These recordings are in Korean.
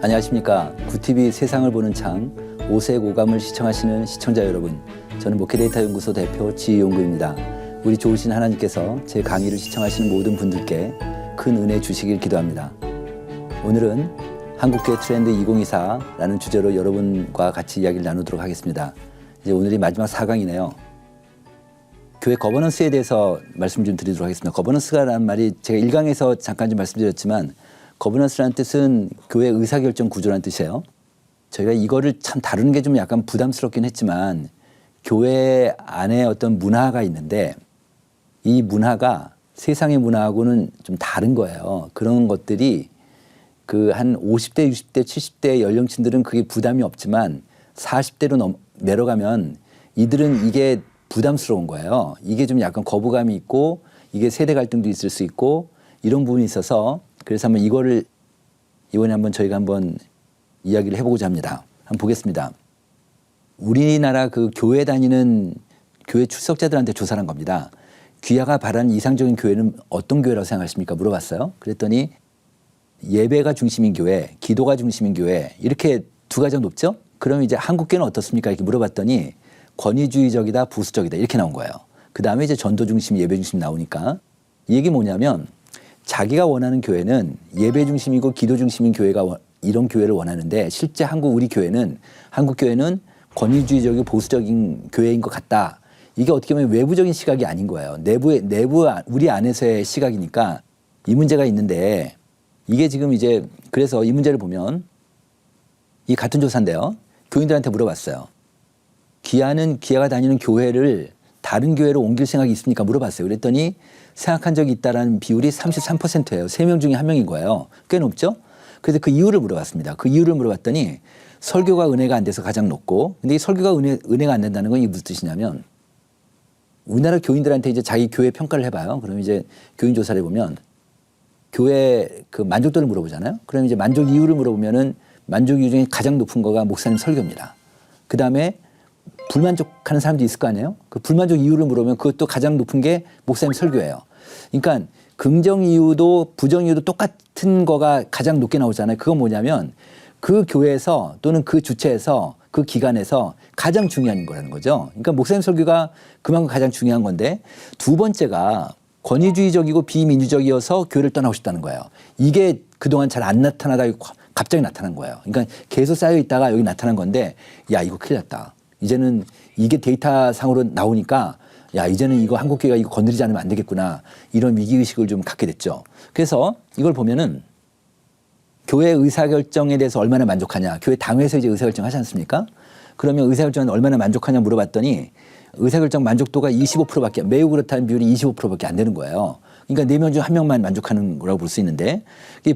안녕하십니까. 구TV 세상을 보는 창 오색 오감을 시청하시는 시청자 여러분, 저는 목회데이터 연구소 대표 지용구입니다. 우리 좋으신 하나님께서 제 강의를 시청하시는 모든 분들께 큰 은혜 주시길 기도합니다. 오늘은 한국교회 트렌드 2024라는 주제로 여러분과 같이 이야기를 나누도록 하겠습니다. 이제 오늘이 마지막 4강이네요. 교회 거버넌스에 대해서 말씀 좀 드리도록 하겠습니다. 거버넌스라는 말이 제가 1강에서 잠깐 좀 말씀드렸지만, 거버넌스라는 뜻은 교회 의사결정 구조라는 뜻이에요. 저희가 이거를 참 다루는 게 좀 약간 부담스럽긴 했지만, 교회 안에 어떤 문화가 있는데 이 문화가 세상의 문화하고는 좀 다른 거예요. 그런 것들이 그 한 50대, 60대, 70대 연령층들은 그게 부담이 없지만 40대로 내려가면 이들은 이게 부담스러운 거예요. 이게 좀 약간 거부감이 있고 이게 세대 갈등도 있을 수 있고 이런 부분이 있어서, 그래서 한번 이거를 이번에 한번 저희가 한번 이야기를 해보고자 합니다. 한번 보겠습니다. 우리나라 그 교회 다니는 교회 출석자들한테 조사를 한 겁니다. 귀하가 바라는 이상적인 교회는 어떤 교회라고 생각하십니까? 물어봤어요. 그랬더니 예배가 중심인 교회, 기도가 중심인 교회, 이렇게 두 가지가 높죠? 그럼 이제 한국교회는 어떻습니까? 이렇게 물어봤더니 권위주의적이다, 보수적이다, 이렇게 나온 거예요. 그 다음에 이제 전도 중심, 예배 중심 나오니까, 이 얘기 뭐냐면 자기가 원하는 교회는 예배 중심이고 기도 중심인 교회가 이런 교회를 원하는데, 실제 우리 교회는, 한국 교회는 권위주의적이고 보수적인 교회인 것 같다. 이게 어떻게 보면 외부적인 시각이 아닌 거예요. 내부 우리 안에서의 시각이니까 이 문제가 있는데, 이게 지금 이제 그래서 이 문제를 보면 이 같은 조사인데요. 교인들한테 물어봤어요. 귀하가 다니는 교회를 다른 교회로 옮길 생각이 있습니까? 물어봤어요. 그랬더니 생각한 적이 있다라는 비율이 33%예요. 3명 중에 1명인 거예요. 꽤 높죠? 그래서 그 이유를 물어봤습니다. 그 이유를 물어봤더니 설교가 은혜가 안 돼서 가장 높고, 근데 이 설교가 은혜가 안 된다는 건 이게 무슨 뜻이냐면, 우리나라 교인들한테 이제 자기 교회 평가를 해봐요. 그럼 이제 교인 조사를 해보면 교회 그 만족도를 물어보잖아요. 그럼 이제 만족 이유를 물어보면은 만족 이유 중에 가장 높은 거가 목사님 설교입니다. 그 다음에 불만족하는 사람도 있을 거 아니에요? 그 불만족 이유를 물어보면 그것도 가장 높은 게 목사님 설교예요. 그러니까 긍정 이유도 부정 이유도 똑같은 거가 가장 높게 나오잖아요. 그건 뭐냐면 그 교회에서 또는 그 주체에서 그 기관에서 가장 중요한 거라는 거죠. 그러니까 목사님 설교가 그만큼 가장 중요한 건데, 두 번째가 권위주의적이고 비민주적이어서 교회를 떠나고 싶다는 거예요. 이게 그동안 잘 안 나타나다가 갑자기 나타난 거예요. 그러니까 계속 쌓여 있다가 여기 나타난 건데, 야, 이거 큰일 났다. 이제는 이게 데이터상으로 나오니까, 야, 이제는 이거 한국교회가 이거 건드리지 않으면 안 되겠구나. 이런 위기의식을 좀 갖게 됐죠. 그래서 이걸 보면은 교회 의사결정에 대해서 얼마나 만족하냐. 교회 당회에서 이제 의사결정 하지 않습니까? 그러면 의사결정은 얼마나 만족하냐 물어봤더니 의사결정 만족도가 25%밖에, 매우 그렇다는 비율이 25%밖에 안 되는 거예요. 그러니까 4명 중 1명만 만족하는 거라고 볼 수 있는데,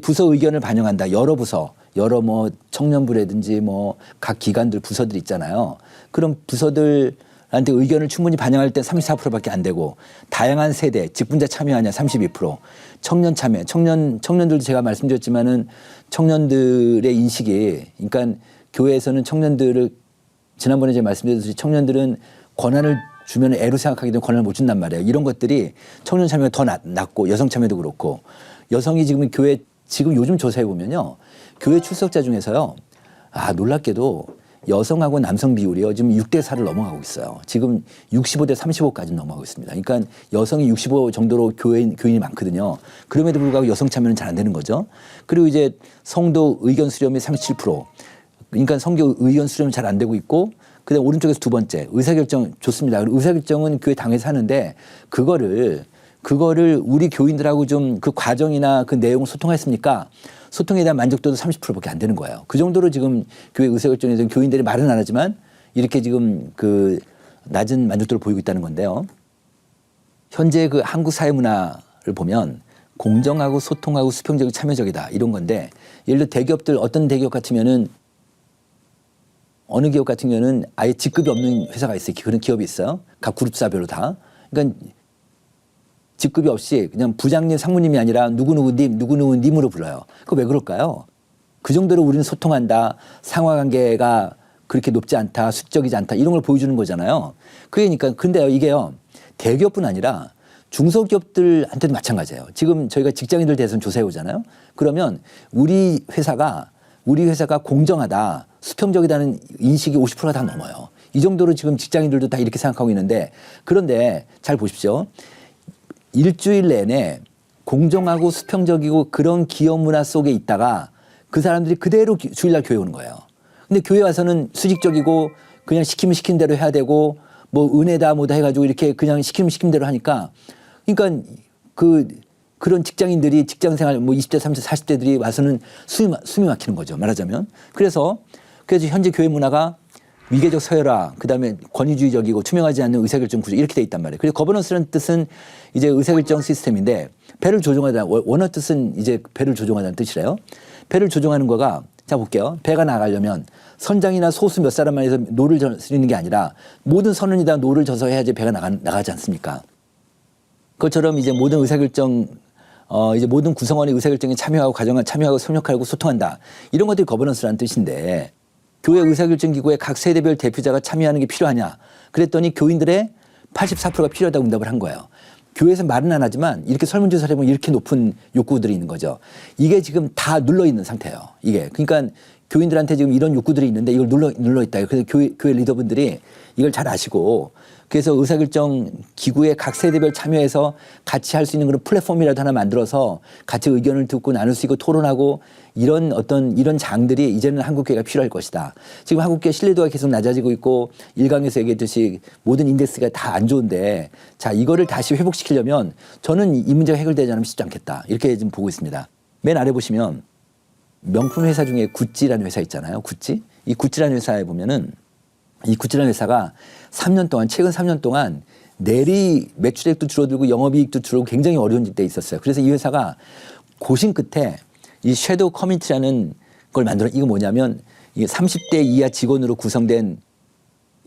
부서 의견을 반영한다. 여러 부서, 여러 뭐 청년부라든지 뭐 각 기관들, 부서들 있잖아요. 그럼 부서들한테 의견을 충분히 반영할 때 34%밖에 안 되고, 다양한 세대, 직분자 참여하냐 32%, 청년 참여, 청년들도 제가 말씀드렸지만은 청년들의 인식이, 그러니까 교회에서는 청년들을, 지난번에 제가 말씀드렸듯이 청년들은 권한을 주면 애로 생각하기 때문에 권한을 못 준단 말이에요. 이런 것들이 청년 참여가 더 낮고, 여성 참여도 그렇고, 여성이 지금 교회, 지금 요즘 조사해 보면요, 교회 출석자 중에서요, 놀랍게도 여성하고 남성 비율이요, 지금 6대4를 넘어가고 있어요. 지금 65대 35까지 넘어가고 있습니다. 그러니까 여성이 65 정도로 교인이 많거든요. 그럼에도 불구하고 여성 참여는 잘 안 되는 거죠. 그리고 이제 성도 의견 수렴이 37%. 그러니까 성교 의견 수렴이 잘 안 되고 있고, 그다음 오른쪽에서 두 번째, 의사결정 좋습니다. 의사결정은 교회 당에서 하는데, 그거를 우리 교인들하고 좀 그 과정이나 그 내용을 소통했습니까? 소통에 대한 만족도도 30%밖에 안 되는 거예요. 그 정도로 지금 교회 의사결정에서 교인들이 말은 안 하지만 이렇게 지금 그 낮은 만족도를 보이고 있다는 건데요. 현재 그 한국 사회 문화를 보면 공정하고 소통하고 수평적이고 참여적이다, 이런 건데, 예를 들어 대기업들, 어떤 대기업 같으면은, 어느 기업 같은 경우는 아예 직급이 없는 회사가 있어요. 그런 기업이 있어요. 각 그룹사별로 다. 그러니까 직급이 없이 그냥 부장님, 상무님이 아니라 누구누구님, 누구누구님으로 불러요. 그거 왜 그럴까요? 그 정도로 우리는 소통한다, 상하관계가 그렇게 높지 않다, 수적이지 않다, 이런 걸 보여주는 거잖아요. 그러니까 근데요, 이게요, 대기업뿐 아니라 중소기업들한테도 마찬가지예요. 지금 저희가 직장인들 대해서 조사해 오잖아요. 그러면 우리 회사가 우리 회사가 공정하다, 수평적이다는 인식이 50%가 다 넘어요. 이 정도로 지금 직장인들도 다 이렇게 생각하고 있는데, 그런데 잘 보십시오. 일주일 내내 공정하고 수평적이고 그런 기업 문화 속에 있다가 그 사람들이 그대로 주일날 교회 오는 거예요. 근데 교회 와서는 수직적이고 그냥 시키면 시킨 대로 해야 되고 뭐 은혜다 뭐다 해가지고 이렇게 그냥 시키면 시킨 대로 하니까, 그러니까 그런 직장인들이 직장 생활 뭐 20대, 30대, 40대들이 와서는 숨이 막히는 거죠. 말하자면. 그래서 현재 교회 문화가 위계적 서열화, 그다음에 권위주의적이고 투명하지 않는 의사결정 구조 이렇게 돼 있단 말이에요. 그리고 거버넌스라는 뜻은 이제 의사결정 시스템인데, 배를 조종하다, 원어 뜻은 이제 배를 조종하다는 뜻이래요. 배를 조종하는 거가, 자 볼게요. 배가 나가려면 선장이나 소수 몇 사람만 해서 노를 저리는 게 아니라 모든 선원이 다 노를 져서 해야지 배가 나가지 않습니까? 그것처럼 이제 모든 의사결정, 이제 모든 구성원의 의사결정에 참여하고 과정을 참여하고 협력하고 소통한다. 이런 것들이 거버넌스라는 뜻인데, 교회 의사결정기구에 각 세대별 대표자가 참여하는 게 필요하냐? 그랬더니 교인들의 84%가 필요하다고 응답을 한 거예요. 교회에서 말은 안 하지만 이렇게 설문조사를 해보면 이렇게 높은 욕구들이 있는 거죠. 이게 지금 다 눌러 있는 상태예요. 이게. 그러니까 교인들한테 지금 이런 욕구들이 있는데 이걸 눌러 있다. 그래서 교회 리더분들이 이걸 잘 아시고, 그래서 의사결정 기구에 각 세대별 참여해서 같이 할 수 있는 그런 플랫폼이라도 하나 만들어서 같이 의견을 듣고 나눌 수 있고 토론하고 이런 장들이 이제는 한국교회가 필요할 것이다. 지금 한국교회 신뢰도가 계속 낮아지고 있고, 일강에서 얘기했듯이 모든 인덱스가 다 안 좋은데, 자, 이거를 다시 회복시키려면 저는 이 문제가 해결되지 않으면 쉽지 않겠다. 이렇게 지금 보고 있습니다. 맨 아래 보시면 명품 회사 중에 구찌라는 회사 있잖아요. 구찌. 이 구찌라는 회사에 보면은, 이 구찌라는 회사가 3년 동안, 최근 3년 동안 내리 매출액도 줄어들고 영업이익도 줄어들고 굉장히 어려운 때 있었어요. 그래서 이 회사가 고심 끝에 이 섀도우 커뮤니티라는 걸 만들어. 이거 뭐냐면 이게 30대 이하 직원으로 구성된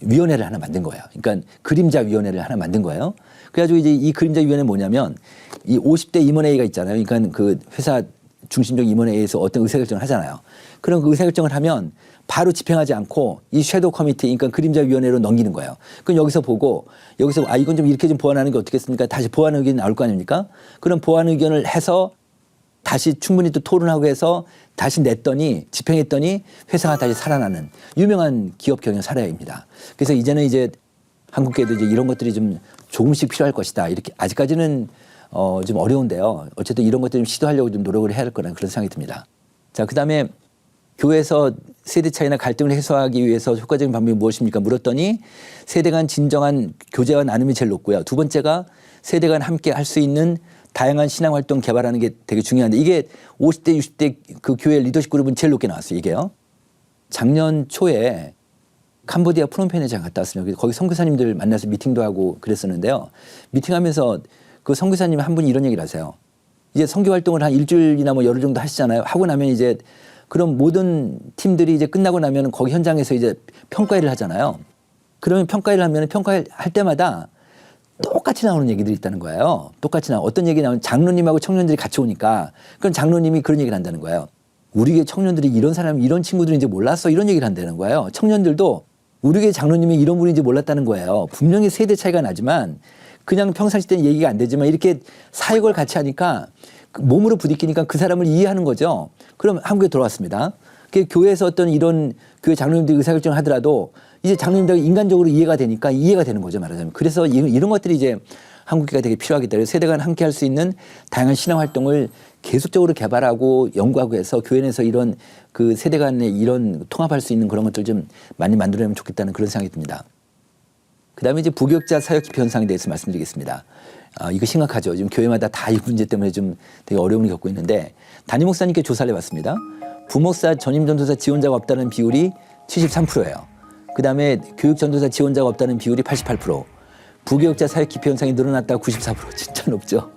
위원회를 하나 만든 거예요. 그러니까 그림자 위원회를 하나 만든 거예요. 그래가지고 이제 이 그림자 위원회 뭐냐면, 이 50대 임원회의가 있잖아요. 그러니까 그 회사 중심적 임원회의에서 어떤 의사결정을 하잖아요. 그럼 그 의사결정을 하면 바로 집행하지 않고 이 섀도우 커미티, 그러니까 그림자 위원회로 넘기는 거예요. 그럼 여기서 보고, 여기서 이건 좀 이렇게 좀 보완하는 게 어떻겠습니까? 다시 보완 의견이 나올 거 아닙니까? 그럼 보완 의견을 해서 다시 충분히 또 토론하고 해서 다시 냈더니, 집행했더니 회사가 다시 살아나는 유명한 기업 경영 사례입니다. 그래서 이제는 이제 한국계도 이제 이런 것들이 좀 조금씩 필요할 것이다. 이렇게 아직까지는 좀 어려운데요. 어쨌든 이런 것들 좀 시도하려고 좀 노력을 해야 할 거라는 그런 생각이 듭니다. 자, 그다음에 교회에서 세대 차이나 갈등을 해소하기 위해서 효과적인 방법이 무엇입니까? 물었더니 세대 간 진정한 교제와 나눔이 제일 높고요. 두 번째가 세대 간 함께 할 수 있는 다양한 신앙 활동 개발하는 게 되게 중요한데, 이게 50대, 60대 그 교회 리더십 그룹은 제일 높게 나왔어요. 이게요. 작년 초에 캄보디아 프놈펜에 제가 갔다 왔습니다. 거기 선교사님들 만나서 미팅도 하고 그랬었는데요. 미팅하면서 그 선교사님 한 분이 이런 얘기를 하세요. 이제 선교 활동을 한 일주일이나 뭐 열흘 정도 하시잖아요. 하고 나면 이제 그럼 모든 팀들이 이제 끝나고 나면 거기 현장에서 이제 평가회를 하잖아요. 그러면 평가회를 하면 평가회 할 때마다 똑같이 나오는 얘기들이 있다는 거예요. 똑같이 어떤 얘기 나오면 장로님하고 청년들이 같이 오니까, 그럼 장로님이 그런 얘기를 한다는 거예요. 우리 교회 청년들이 이런 사람, 이런 친구들이 이제 몰랐어. 이런 얘기를 한다는 거예요. 청년들도 우리 교회 장로님이 이런 분인지 몰랐다는 거예요. 분명히 세대 차이가 나지만, 그냥 평상시 때는 얘기가 안 되지만 이렇게 사역을 같이 하니까 몸으로 부딪히니까 그 사람을 이해하는 거죠. 그럼 한국에 돌아왔습니다. 교회에서 어떤 이런 교회 장로님들이 의사결정을 하더라도 이제 장로님들이 인간적으로 이해가 되니까 이해가 되는 거죠, 말하자면. 그래서 이런 것들이 이제 한국교회가 되게 필요하겠다. 그래서 세대 간 함께 할 수 있는 다양한 신앙 활동을 계속적으로 개발하고 연구하고 해서 교회 내에서 이런 그 세대 간의 이런 통합할 수 있는 그런 것들 좀 많이 만들어내면 좋겠다는 그런 생각이 듭니다. 그 다음에 이제 부교육자 사역 기피 현상에 대해서 말씀드리겠습니다. 이거 심각하죠. 지금 교회마다 다 이 문제 때문에 좀 되게 어려움을 겪고 있는데, 담임 목사님께 조사를 해봤습니다. 부목사 전임 전도사 지원자가 없다는 비율이 73%예요. 그 다음에 교육 전도사 지원자가 없다는 비율이 88%. 부교육자 사역 기피 현상이 늘어났다가 94%. 진짜 높죠.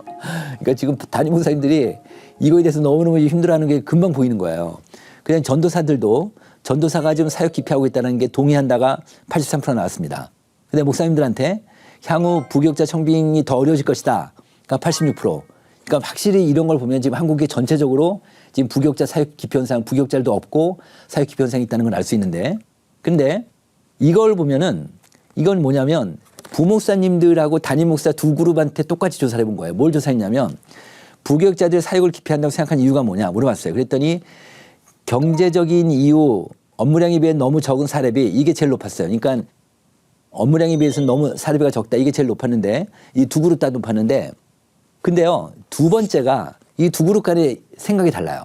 그러니까 지금 담임 목사님들이 이거에 대해서 너무너무 힘들어하는 게 금방 보이는 거예요. 그냥 전도사들도 전도사가 지금 사역 기피하고 있다는 게 동의한다가 83% 나왔습니다. 근데 목사님들한테 향후 부교육자 청빙이 더 어려워질 것이다. 그러니까 86%. 그러니까 확실히 이런 걸 보면 지금 한국이 전체적으로 지금 부교육자 사역 기피 현상, 부교육자도 없고 사역 기피 현상이 있다는 걸 알 수 있는데, 근데 이걸 보면은 이건 뭐냐면 부목사님들하고 담임 목사 두 그룹한테 똑같이 조사를 해본 거예요. 뭘 조사했냐면 부교육자들 사역을 기피한다고 생각한 이유가 뭐냐 물어봤어요. 그랬더니 경제적인 이유, 업무량에 비해 너무 적은 사례비 이게 제일 높았어요. 그러니까 업무량에 비해서는 너무 사례비가 적다 이게 제일 높았는데 이 두 그룹 다 높았는데 근데요 두 번째가 이 두 그룹 간의 생각이 달라요.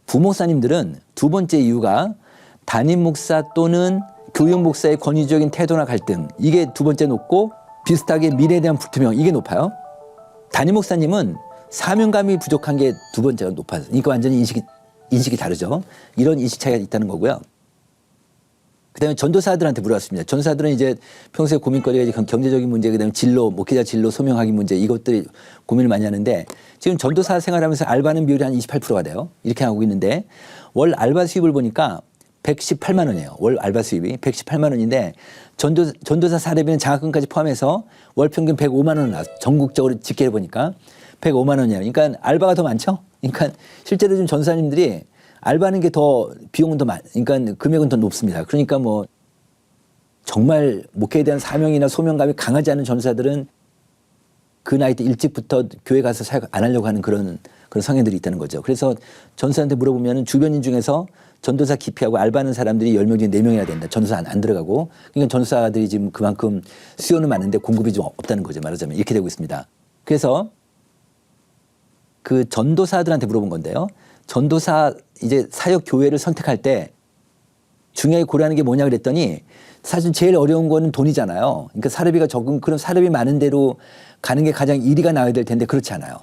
부목사님들은 두 번째 이유가 담임 목사 또는 교육 목사의 권위적인 태도나 갈등 이게 두 번째 높고 비슷하게 미래에 대한 불투명 이게 높아요. 담임 목사님은 사명감이 부족한 게 두 번째가 높아요. 그러니까 완전히 인식이 다르죠. 이런 인식 차이가 있다는 거고요. 그다음에 전도사들한테 물어봤습니다. 전도사들은 이제 평소에 고민거리가 이제 경제적인 문제, 그다음에 진로, 목회자 진로 소명하기 문제 이것들이 고민을 많이 하는데 지금 전도사 생활하면서 알바하는 비율이 한 28%가 돼요. 이렇게 하고 있는데 월 알바 수입을 보니까 118만 원이에요. 월 알바 수입이 118만 원인데 전도사 사례비는 장학금까지 포함해서 월 평균 105만 원 나왔어요. 전국적으로 집계해 보니까 105만 원이에요. 그러니까 알바가 더 많죠. 그러니까 실제로 좀 전도사님들이 알바하는 게 더 비용은 더 그러니까 금액은 더 높습니다. 그러니까 뭐 정말 목회에 대한 사명이나 소명감이 강하지 않은 전도사들은 그 나이 때 일찍부터 교회 가서 사역 안 하려고 하는 그런 성향들이 있다는 거죠. 그래서 전도사한테 물어보면 주변인 중에서 전도사 기피하고 알바하는 사람들이 10명 중에 4명이나 된다. 전도사 안 들어가고. 그러니까 전도사들이 지금 그만큼 수요는 많은데 공급이 좀 없다는 거죠. 말하자면 이렇게 되고 있습니다. 그래서 그 전도사들한테 물어본 건데요. 전도사 이제 사역 교회를 선택할 때 중요하게 고려하는 게 뭐냐 그랬더니 사실 제일 어려운 거는 돈이잖아요. 그러니까 사례비가 적은 그런 사례비 많은 데로 가는 게 가장 이리가 나와야 될 텐데 그렇지 않아요.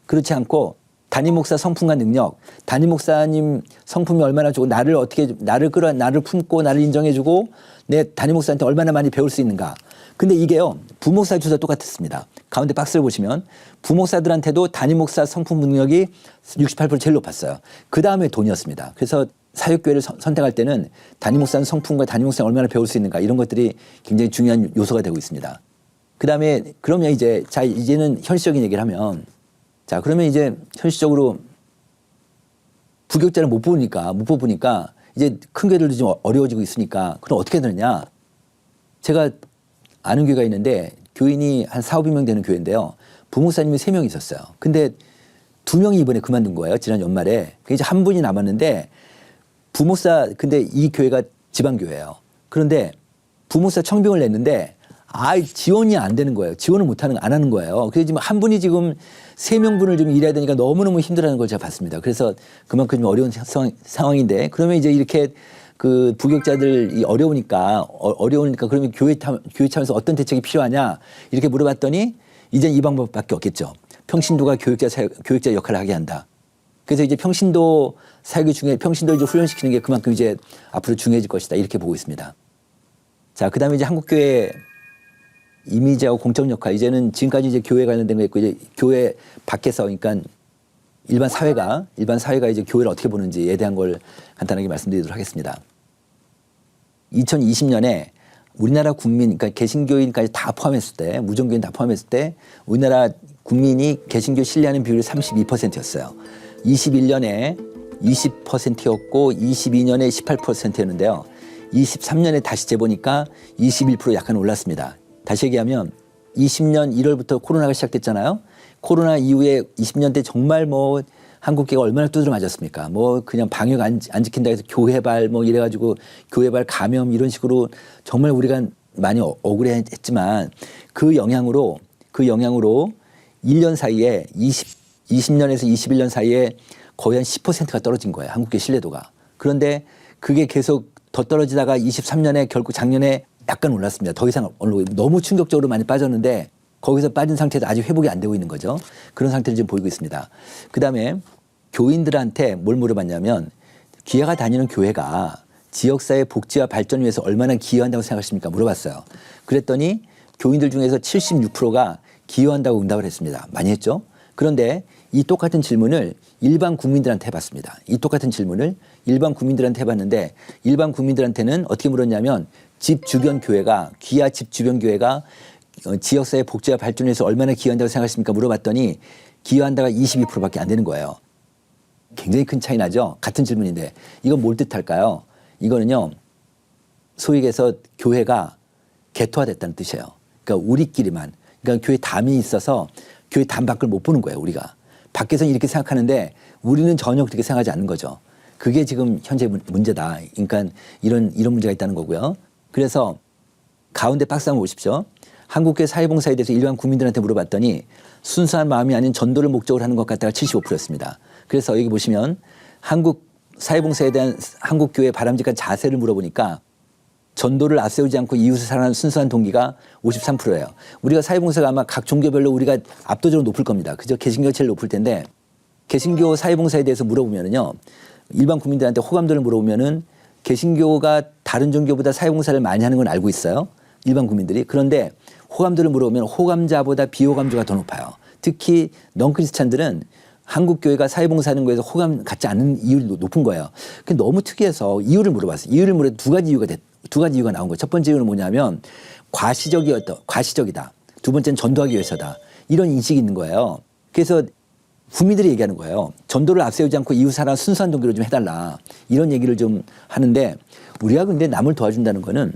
그렇지 않고 담임 목사 성품과 능력, 담임 목사님 성품이 얼마나 좋고 나를 품고 나를 인정해주고 내 담임 목사한테 얼마나 많이 배울 수 있는가. 근데 이게요 부목사 주사 똑같았습니다. 가운데 박스를 보시면 부목사들한테도 담임 목사 성품 능력이 68% 제일 높았어요. 그 다음에 돈이었습니다. 그래서 사역교회를 선택할 때는 담임 목사는 성품과 담임 목사는 얼마나 배울 수 있는가 이런 것들이 굉장히 중요한 요소가 되고 있습니다. 그 다음에 그러면 이제는 현실적인 얘기를 하면 그러면 이제 현실적으로 부교육자를 못 뽑으니까 이제 큰 교회들도 좀 어려워지고 있으니까 그럼 어떻게 되느냐. 제가 아는 교회가 있는데 교인이 한 4,500명 되는 교회인데요. 부목사님이 3명 있었어요. 근데 2명이 이번에 그만둔 거예요. 지난 연말에. 이제 한 분이 남았는데 근데 이 교회가 지방교회예요. 그런데 부목사 청빙을 냈는데 지원이 안 되는 거예요. 지원을 안 하는 거예요. 그래서 지금 한 분이 지금 3명분을 좀 일해야 되니까 너무너무 힘들어하는 걸 제가 봤습니다. 그래서 그만큼 좀 어려운 상황인데 그러면 이제 이렇게 그 부교육자들이 어려우니까 그러면 교회 차원에서 어떤 대책이 필요하냐 이렇게 물어봤더니 이제 이 방법밖에 없겠죠. 평신도가 교육자 역할을 하게 한다. 그래서 이제 평신도 사역이 평신도를 이제 훈련시키는 게 그만큼 이제 앞으로 중요해질 것이다. 이렇게 보고 있습니다. 자, 그다음에 이제 한국교회 이미지하고 공적 역할 이제는 지금까지 이제 교회 관련된 거 있고 이제 교회 밖에서 그러니까 일반 사회가 이제 교회를 어떻게 보는지에 대한 걸 간단하게 말씀드리도록 하겠습니다. 2020년에 우리나라 국민, 그러니까 개신교인까지 다 포함했을 때, 무종교인 다 포함했을 때 우리나라 국민이 개신교 신뢰하는 비율이 32%였어요. 21년에 20%였고 22년에 18%였는데요. 23년에 다시 재보니까 21% 약간 올랐습니다. 다시 얘기하면 20년 1월부터 코로나가 시작됐잖아요. 코로나 이후에 20년 때 정말 뭐 한국계가 얼마나 두드려 맞았습니까? 뭐 그냥 방역 안 지킨다 해서 교회발 뭐 이래가지고 교회발 감염 이런 식으로 정말 우리가 많이 억울해했지만 그 영향으로 1년 사이에 20년에서 21년 사이에 거의 한 10%가 떨어진 거예요. 한국계 신뢰도가. 그런데 그게 계속 더 떨어지다가 23년에 결국 작년에 약간 올랐습니다. 더 이상 너무 충격적으로 많이 빠졌는데 거기서 빠진 상태에서 아직 회복이 안 되고 있는 거죠. 그런 상태를 지금 보이고 있습니다. 그다음에 교인들한테 뭘 물어봤냐면 귀하가 다니는 교회가 지역사회 복지와 발전을 위해서 얼마나 기여한다고 생각하십니까? 물어봤어요. 그랬더니 교인들 중에서 76%가 기여한다고 응답을 했습니다. 많이 했죠? 그런데 이 똑같은 질문을 일반 국민들한테 해봤습니다. 이 똑같은 질문을 일반 국민들한테 해봤는데 일반 국민들한테는 어떻게 물었냐면 집 주변 교회가 귀하 집 주변 교회가 지역사회 복지와 발전을 위해서 얼마나 기여한다고 생각하십니까? 물어봤더니 기여한다가 22%밖에 안 되는 거예요. 굉장히 큰 차이 나죠? 같은 질문인데 이건 뭘 뜻할까요? 이거는요. 소위 얘기해서 교회가 개토화됐다는 뜻이에요. 그러니까 우리끼리만. 그러니까 교회 담이 있어서 교회 담 밖을 못 보는 거예요. 우리가. 밖에서는 이렇게 생각하는데 우리는 전혀 그렇게 생각하지 않는 거죠. 그게 지금 현재 문제다. 그러니까 이런 문제가 있다는 거고요. 그래서 가운데 박스 한번 보십시오. 한국교회 사회봉사에 대해서 일반 국민들한테 물어봤더니 순수한 마음이 아닌 전도를 목적으로 하는 것 같다가 75%였습니다. 그래서 여기 보시면 한국 사회봉사에 대한 한국교회 바람직한 자세를 물어보니까 전도를 앞세우지 않고 이웃을 사랑하는 순수한 동기가 53%예요. 우리가 사회봉사가 아마 각 종교별로 우리가 압도적으로 높을 겁니다. 그저 개신교가 제일 높을 텐데 개신교 사회봉사에 대해서 물어보면은요. 일반 국민들한테 호감도를 물어보면은 개신교가 다른 종교보다 사회봉사를 많이 하는 건 알고 있어요. 일반 국민들이. 그런데 호감도를 물어보면 호감자보다 비호감자가 더 높아요. 특히 넌크리스찬들은 한국교회가 사회봉사하는 거에서 호감 갖지 않는 이율이 높은 거예요. 근데 너무 특이해서 이유를 물어봤어요. 이유를 물어 두 가지 이유가 나온 거예요. 첫 번째 이유는 뭐냐면 과시적이다. 두 번째는 전도하기 위해서다. 이런 인식이 있는 거예요. 그래서 국민들이 얘기하는 거예요. 전도를 앞세우지 않고 이웃 사랑 순수한 동기로 좀 해달라. 이런 얘기를 좀 하는데 우리가 근데 남을 도와준다는 거는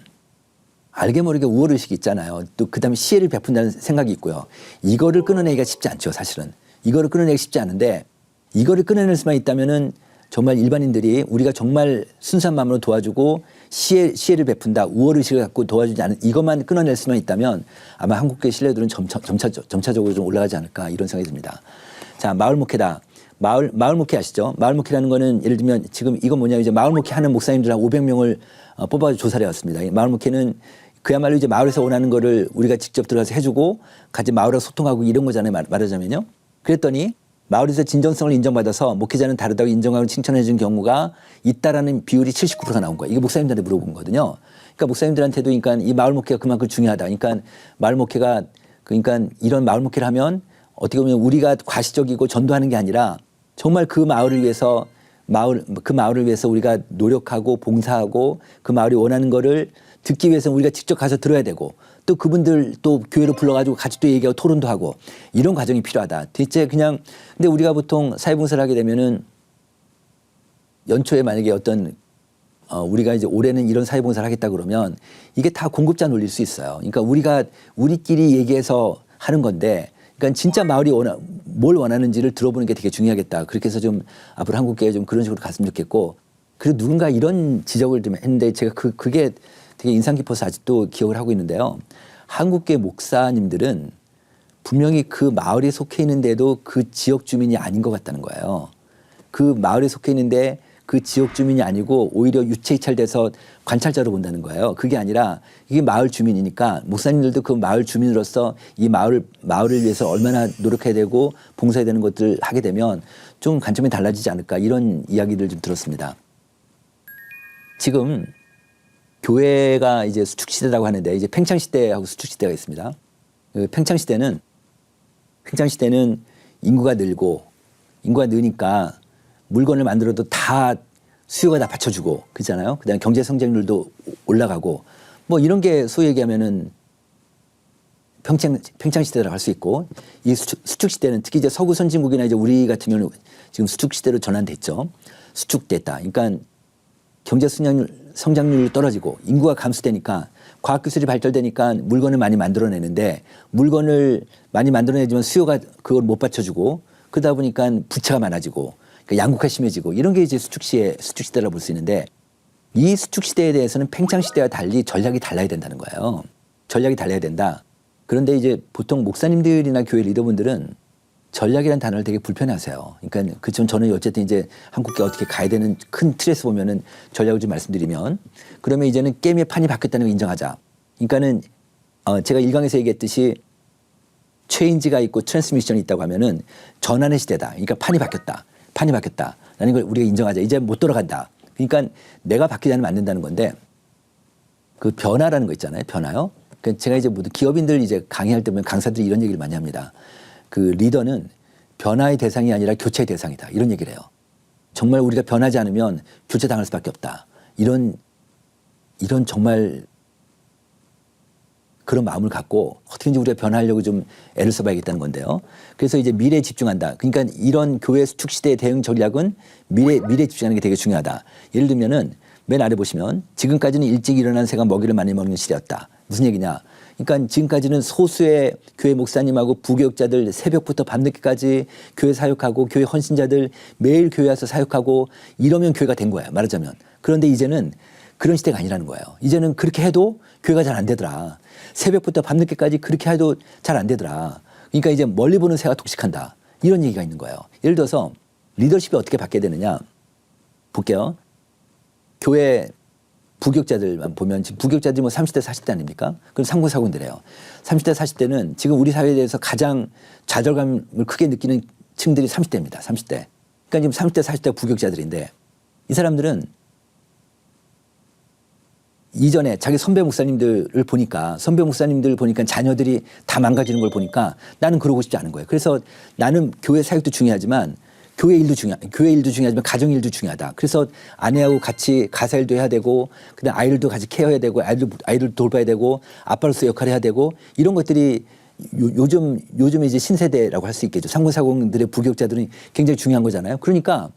알게 모르게 우월의식이 있잖아요. 또 그다음에 시혜를 베푼다는 생각이 있고요. 이거를 끊어내기가 쉽지 않죠, 사실은. 이거를 끊어내기 쉽지 않은데 이거를 끊어낼 수만 있다면은 정말 일반인들이 우리가 정말 순수한 마음으로 도와주고 시혜를 베푼다, 우월의식을 갖고 도와주지 않은 이것만 끊어낼 수만 있다면 아마 한국교회 신뢰도는 점차적으로 좀 올라가지 않을까 이런 생각이 듭니다. 자, 마을 목회다. 마을 목회 아시죠? 마을 목회라는 거는 예를 들면 지금 이건 뭐냐 이제 마을 목회 하는 목사님들하고 500명을 뽑아서 조사를 해왔습니다. 마을 목회는 그야말로 이제 마을에서 원하는 거를 우리가 직접 들어가서 해주고 같이 마을하고 소통하고 이런 거잖아요. 말하자면요. 그랬더니 마을에서 진정성을 인정받아서 목회자는 다르다고 인정하고 칭찬해 준 경우가 있다라는 비율이 79%가 나온 거예요. 이게 목사님들한테 물어본 거거든요. 그러니까 목사님들한테도 그러니까 이 마을 목회가 그만큼 중요하다. 그러니까 마을 목회가 그러니까 이런 마을 목회를 하면 어떻게 보면 우리가 과시적이고 전도하는 게 아니라 정말 그 마을을 위해서 우리가 노력하고 봉사하고 그 마을이 원하는 거를 듣기 위해서는 우리가 직접 가서 들어야 되고 또 그분들 또 교회로 불러가지고 같이 또 얘기하고 토론도 하고 이런 과정이 필요하다. 대체 그냥 근데 우리가 보통 사회봉사를 하게 되면은 연초에 만약에 어떤 우리가 이제 올해는 이런 사회봉사를 하겠다 그러면 이게 다 공급자 놀릴 수 있어요. 그러니까 우리끼리 얘기해서 하는 건데 그러니까 진짜 마을이 뭘 원하는지를 들어보는 게 되게 중요하겠다. 그렇게 해서 좀 앞으로 한국교회 좀 그런 식으로 갔으면 좋겠고 그리고 누군가 이런 지적을 좀 했는데 제가 그게 되게 인상 깊어서 아직도 기억을 하고 있는데요. 한국교회 목사님들은 분명히 그 마을에 속해 있는데도 그 지역 주민이 아닌 것 같다는 거예요. 그 마을에 속해 있는데 그 지역 주민이 아니고 오히려 유체 이탈돼서 관찰자로 본다는 거예요. 그게 아니라 이게 마을 주민이니까 목사님들도 그 마을 주민으로서 이 마을을 위해서 얼마나 노력해야 되고 봉사해야 되는 것들을 하게 되면 좀 관점이 달라지지 않을까 이런 이야기를 좀 들었습니다. 지금 교회가 이제 수축시대라고 하는데 이제 팽창시대하고 수축시대가 있습니다. 팽창시대는 인구가 느니까 물건을 만들어도 다 수요가 다 받쳐주고 그렇잖아요. 그다음에 경제 성장률도 올라가고 뭐 이런 게 소위 얘기하면은 팽창시대라고 할 수 있고 이 수축시대는 특히 이제 서구 선진국이나 이제 우리 같은 경우는 지금 수축시대로 전환됐죠. 수축됐다. 그러니까 경제 성장률이 떨어지고 인구가 감소되니까 과학기술이 발달되니까 물건을 많이 만들어내는데 물건을 많이 만들어내지만 수요가 그걸 못 받쳐주고 그러다 보니까 부채가 많아지고 그러니까 양극화 심해지고 이런 게 이제 수축시대라고 볼 수 있는데 이 수축시대에 대해서는 팽창시대와 달리 전략이 달라야 된다는 거예요. 전략이 달라야 된다. 그런데 이제 보통 목사님들이나 교회 리더분들은 전략이라는 단어를 되게 불편해하세요. 그러니까 저는 어쨌든 이제 한국에 어떻게 가야 되는 큰 틀에서 보면은 전략을 좀 말씀드리면 그러면 이제는 게임의 판이 바뀌었다는 걸 인정하자. 그러니까는 제가 일강에서 얘기했듯이 체인지가 있고 트랜스미션이 있다고 하면은 전환의 시대다. 그러니까 판이 바뀌었다. 라는 걸 우리가 인정하자. 이제 못 돌아간다. 그러니까 내가 바뀌지 않으면 안 된다는 건데 그 변화라는 거 있잖아요. 변화요. 그러니까 제가 이제 모두 기업인들 이제 강의할 때 보면 강사들이 이런 얘기를 많이 합니다. 그 리더는 변화의 대상이 아니라 교체의 대상이다. 이런 얘기를 해요. 정말 우리가 변하지 않으면 교체당할 수밖에 없다. 이런 정말 그런 마음을 갖고 어떻게든지 우리가 변화하려고 좀 애를 써봐야겠다는 건데요. 그래서 이제 미래에 집중한다. 그러니까 이런 교회 수축 시대의 대응 전략은 미래에 집중하는 게 되게 중요하다. 예를 들면은 맨 아래 보시면 지금까지는 일찍 일어난 새가 먹이를 많이 먹는 시대였다. 무슨 얘기냐? 그러니까 지금까지는 소수의 교회 목사님하고 부교육자들 새벽부터 밤늦게까지 교회 사역하고 교회 헌신자들 매일 교회 와서 사역하고 이러면 교회가 된 거야, 말하자면. 그런데 이제는 그런 시대가 아니라는 거예요. 이제는 그렇게 해도 교회가 잘 안 되더라. 새벽부터 밤늦게까지 그렇게 해도 잘 안 되더라. 그러니까 이제 멀리 보는 새가 독식한다. 이런 얘기가 있는 거예요. 예를 들어서 리더십이 어떻게 바뀌어야 되느냐. 볼게요. 교회 부교육자들만 보면 지금 부교육자들이 뭐 30대 40대 아닙니까? 그럼 3040대래요. 30대 40대는 지금 우리 사회에 대해서 가장 좌절감을 크게 느끼는 층들이 30대입니다. 30대. 그러니까 지금 30대 40대가 부교육자들인데 이 사람들은 이전에 자기 선배 목사님들을 보니까 자녀들이 다 망가지는 걸 보니까 나는 그러고 싶지 않은 거예요. 그래서 나는 교회 사역도 중요하지만 교회 일도 중요하지만 가정 일도 중요하다. 그래서 아내하고 같이 가사 일도 해야 되고 그다음 아이들도 같이 케어해야 되고 아이들 돌봐야 되고 아빠로서 역할을 해야 되고 이런 것들이 요즘 이제 신세대라고 할 수 있겠죠. 3040들의 부교육자들은 굉장히 중요한 거잖아요. 그러니까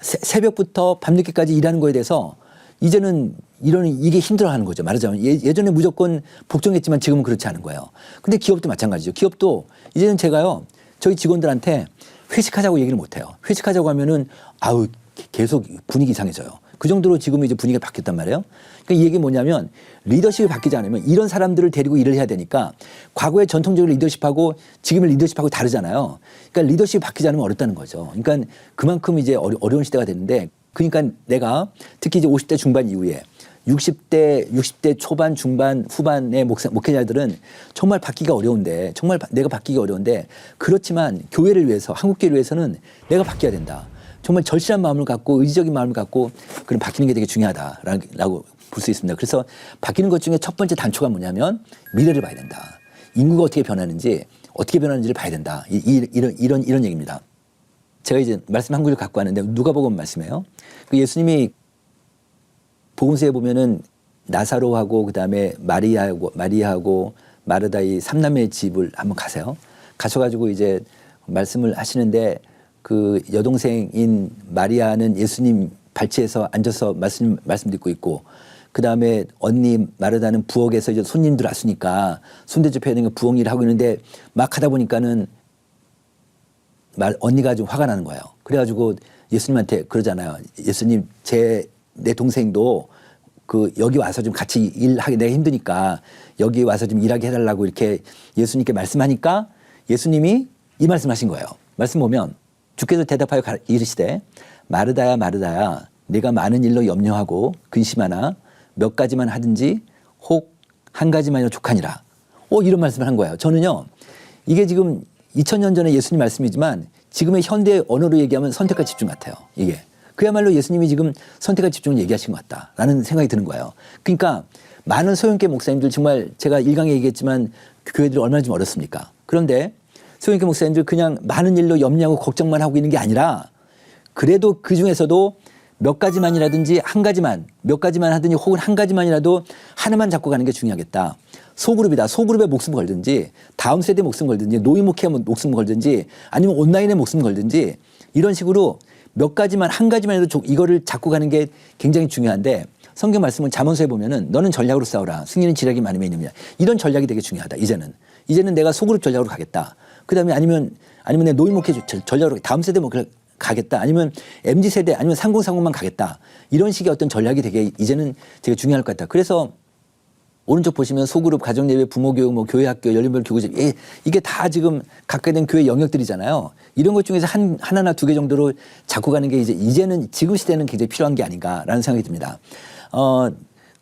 새벽부터 밤늦게까지 일하는 거에 대해서 이제는 이게 힘들어하는 거죠. 말하자면 예전에 무조건 복종했지만 지금은 그렇지 않은 거예요. 근데 기업도 마찬가지죠. 기업도 이제는 제가요 저희 직원들한테 회식하자고 얘기를 못 해요. 회식하자고 하면은 계속 분위기 이상해져요. 그 정도로 지금 이제 분위기가 바뀌었단 말이에요. 그러니까 이 얘기 뭐냐면 리더십이 바뀌지 않으면 이런 사람들을 데리고 일을 해야 되니까 과거의 전통적인 리더십하고 지금의 리더십하고 다르잖아요. 그러니까 리더십이 바뀌지 않으면 어렵다는 거죠. 그러니까 그만큼 이제 어려운 시대가 됐는데 그러니까 내가 특히 이제 50대 중반 이후에 60대 초반, 중반, 후반의 목회자들은 정말 내가 바뀌기 어려운데 그렇지만 교회를 위해서, 한국교회를 위해서는 내가 바뀌어야 된다. 정말 절실한 마음을 갖고 의지적인 마음을 갖고 그런 바뀌는 게 되게 중요하다라고 볼 수 있습니다. 그래서 바뀌는 것 중에 첫 번째 단초가 뭐냐면 미래를 봐야 된다. 인구가 어떻게 변하는지를 봐야 된다. 이런 얘기입니다. 제가 이제 말씀 한 구절 갖고 왔는데 누가복음 말씀이에요. 그 예수님이 복음서에 보면은 나사로하고 그다음에 마리아하고 마르다의 삼남매의 집을 한번 가세요. 가셔가지고 이제 말씀을 하시는데 그 여동생인 마리아는 예수님 발치에서 앉아서 말씀 듣고 있고 그다음에 언니 마르다는 부엌에서 이제 손님들 왔으니까 손대접해야 되는 부엌 일을 하고 있는데 막 하다 보니까는 언니가 좀 화가 나는 거예요. 그래가지고 예수님한테 그러잖아요. 예수님 내 동생도 여기 와서 좀 같이 일하기 내가 힘드니까 여기 와서 좀 일하게 해달라고 이렇게 예수님께 말씀하니까 예수님이 이 말씀하신 거예요. 말씀 보면 주께서 대답하여 이르시되 마르다야 마르다야 내가 많은 일로 염려하고 근심하나 몇 가지만 하든지 혹 한 가지만이라 족하니라. 이런 말씀을 한 거예요. 저는요 이게 지금 2000년 전에 예수님 말씀이지만 지금의 현대 언어로 얘기하면 선택과 집중 같아요. 이게. 그야말로 예수님이 지금 선택과 집중을 얘기하신 것 같다라는 생각이 드는 거예요. 그러니까 많은 소형교회 목사님들 정말 제가 일강에 얘기했지만 교회들이 얼마나 좀 어렵습니까? 그런데 소형교회 목사님들 그냥 많은 일로 염려하고 걱정만 하고 있는 게 아니라 그래도 그 중에서도 몇 가지만이라든지 몇 가지만 하든지 혹은 한 가지만이라도 하나만 잡고 가는 게 중요하겠다. 소그룹이다. 소그룹에 목숨 걸든지 다음 세대 목숨 걸든지 노인 목회 목숨 걸든지 아니면 온라인에 목숨 걸든지 이런 식으로 몇 가지만 한 가지만 해도 이거를 잡고 가는 게 굉장히 중요한데 성경 말씀은 잠언서에 보면은 너는 전략으로 싸우라. 승리는 지략이 많으면 이놈이야. 이런 전략이 되게 중요하다. 이제는 내가 소그룹 전략으로 가겠다. 그다음에 아니면 내 노인 목회 전략으로 다음 세대 목회 가겠다. 아니면 MZ세대 아니면 3030만 가겠다. 이런 식의 어떤 전략이 되게 이제는 되게 중요할 것 같다. 그래서 오른쪽 보시면 소그룹, 가정예배, 부모교육, 뭐 교회학교, 열린별 교구집 이게 다 지금 갖게 된 교회 영역들이잖아요. 이런 것 중에서 하나나 두 개 정도로 잡고 가는 게 이제는 지금 시대는 굉장히 필요한 게 아닌가라는 생각이 듭니다.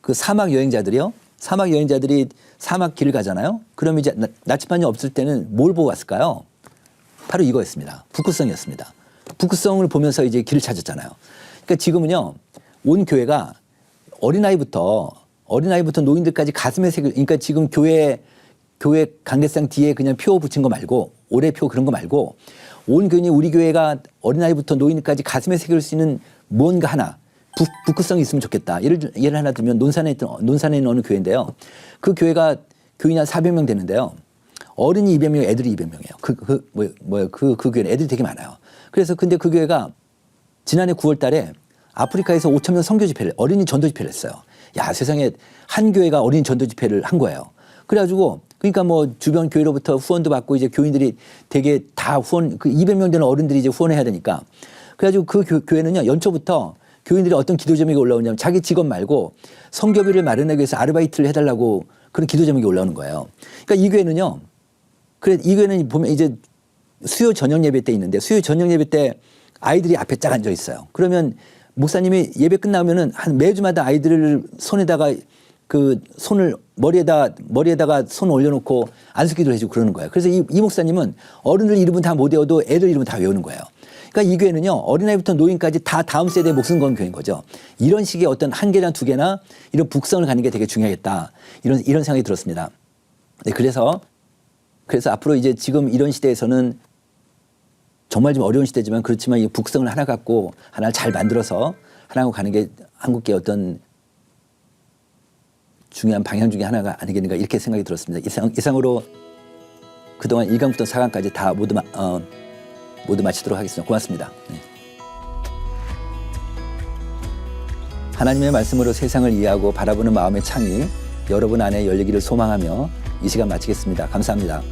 그 사막 여행자들이 사막 길을 가잖아요. 그럼 이제 나침반이 없을 때는 뭘 보고 갔을까요? 바로 이거였습니다. 북극성이었습니다. 북극성을 보면서 이제 길을 찾았잖아요. 그러니까 지금은요, 온 교회가 어린아이부터 노인들까지 가슴에 그러니까 지금 교회 강대상 뒤에 그냥 표 붙인 거 말고, 올해표 그런 거 말고, 온 교인이 우리 교회가 어린아이부터 노인까지 가슴에 새길 수 있는 뭔가 하나, 북극성이 있으면 좋겠다. 예를 하나 들면 논산에 있는 어느 교회인데요. 그 교회가 교인이 한 400명 되는데요. 어른이 200명, 애들이 200명이에요. 그 교회는 애들이 되게 많아요. 그래서 근데 그 교회가 지난해 9월 달에 아프리카에서 5천 명 선교 집회를 어린이 전도 집회를 했어요. 야, 세상에 한 교회가 어린이 전도 집회를 한 거예요. 그래가지고 그러니까 뭐 주변 교회로부터 후원도 받고 이제 교인들이 되게 다 후원 그 200명 되는 어른들이 이제 후원을 해야 되니까 그래가지고 그 교회는요 연초부터 교인들이 어떤 기도 제목이 올라오냐면 자기 직업 말고 선교비를 마련하기 위해서 아르바이트를 해달라고 그런 기도 제목이 올라오는 거예요. 그러니까 이 교회는요. 그래 이 교회는 보면 이제 수요 저녁 예배 때 있는데 수요 저녁 예배 때 아이들이 앞에 쫙 앉아 있어요. 그러면 목사님이 예배 끝나면은 한 매주마다 아이들을 손에다가 그 손을 머리에다가 손 올려놓고 안수기도를 해주고 그러는 거예요. 그래서 이 목사님은 어른들 이름은 다 못 외워도 애들 이름은 다 외우는 거예요. 그러니까 이 교회는요 어린아이부터 노인까지 다 다음 세대에 목숨 건 교회인 거죠. 이런 식의 어떤 한 개나 두 개나 이런 북성을 가는 게 되게 중요하겠다 이런 생각이 들었습니다. 네, 그래서 앞으로 이제 지금 이런 시대에서는 정말 좀 어려운 시대지만 그렇지만 이 북성을 하나 갖고 하나를 잘 만들어서 하나하고 가는 게 한국의 어떤 중요한 방향 중에 하나가 아니겠는가 이렇게 생각이 들었습니다. 이상으로 그동안 1강부터 4강까지 다 모두 마치도록 하겠습니다. 고맙습니다. 네. 하나님의 말씀으로 세상을 이해하고 바라보는 마음의 창이 여러분 안에 열리기를 소망하며 이 시간 마치겠습니다. 감사합니다.